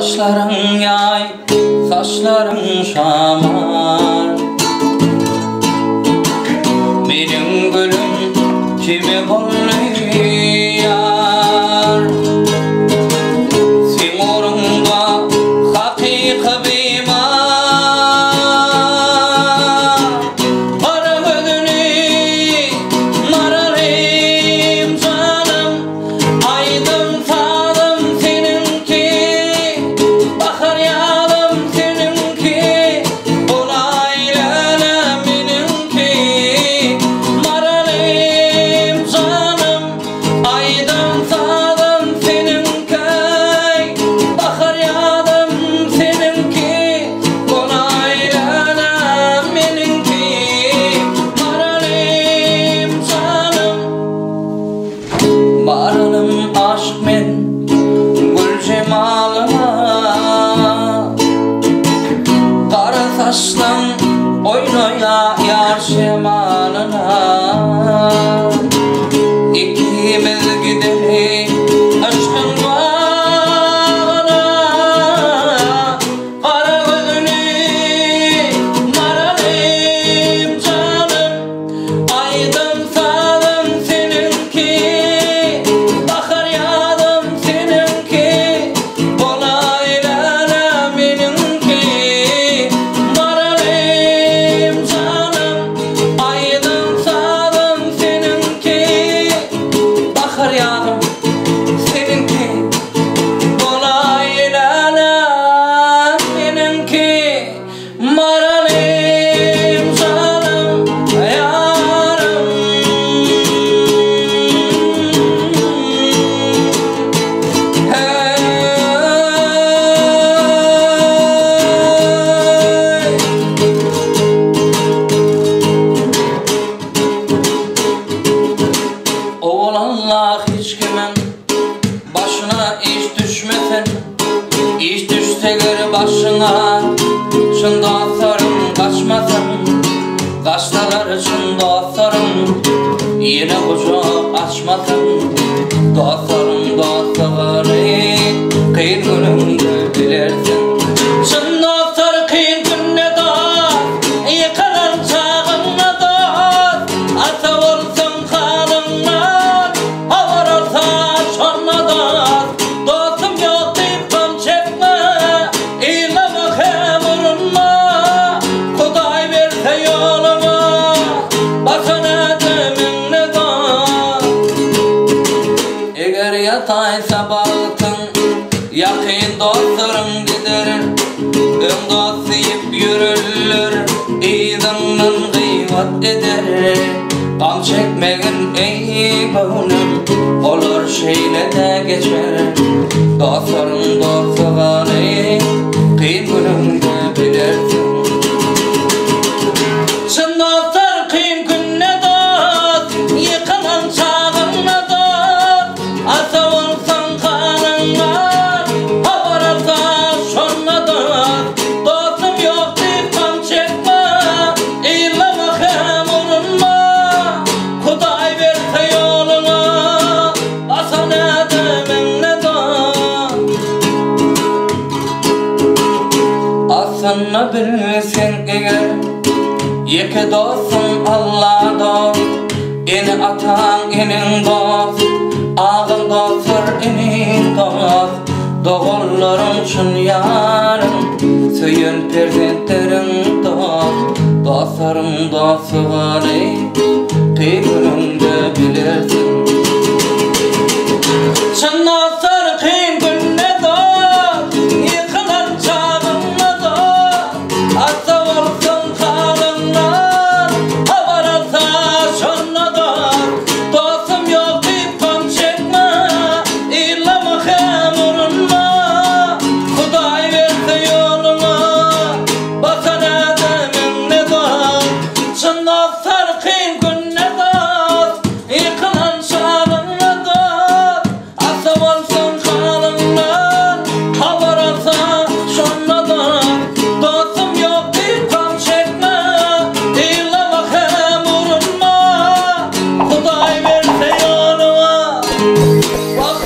Kaşların yay, saçların şamar. Benim gülüm kimi bolluyar. Sen orunda hakiki bimar. Kara gözünü maralayım canım. Aydın sağdım seninki, bakar yağdım seninki. Olaylara benimki. Maralayım canım. Aydın sağdım seninki, bakar yağdım seninki. Olaylara benimki. Maralayım canım. Barınım aşk men gül cemalıma. Kara saçlan oynaya yar şemalına. İkimiz gideri aşkın bağına. Kara gözünü maralayım canım. Aydın sağdım seninki, bakar yağdım seninki. Olaylara benimki. Maralayım canım. Aydın sağdım seninki, bakar yağdım seninki. Olaylara benimki. Maralayım canım yarım. Hey. Oğlanlar hiç kimin başına iş düşmesin. İş düşse göre başına, şunda atarım kaçmasın. Kaçtalar için dostlarım, yine kucak açmasın. Dostlarım dostları kıyın gününde bilirsin. Şun dostlar kıyın gününe dost, yıkılan çağınla dost. Ata olsun kalınlar, havar olsa şonla dost. Dostum yok deyip kam çekme, eyleme kemurunma. Kuday verse yoluma, basana deminle dost. Eğer yataysa baktın, yakın dostlarım gider. Ön dost deyip yürürler, iyidanın kıymat eder. Kam çekmegin ey gönlüm, olur şeyle de geçer. Dostlarım dostluğunu kıyın gününde bilirsin. Şun dostlar kıyın gününe dost, yıkılan çağınla dost. Asa olsan kanınlar, havar olsa şonla dost. Dostum yok deyip kam çekme, eyleme kemurunma. Kuday verse yoluna, basana deminle dost. Aslında bilsin eğer, iki dostum Allah dost. Eni atan enin dost, ağın dostur enin dost. Doğullarım için yarım, söyün perzentlerin dost. Dostlarım dostluğunu kıyın gününde bilirsin. Şun dostlar kıyın gününe dost, yıkılan çağınla dost. Asa olsun kalınlar, havar olsa şonla dost. Dostum yok deyip kam çekme, eyleme kemurunma. Kuday verse yoluma, basana deminle dost. Şun dostlar kıyın gününe dost, yıkılan çağınla dost. Asa olsun kalınlar, havar olsa şonla dost. Dostum yok deyip kam çekme, eyleme kemurunma. Kuday verse yoluma, bak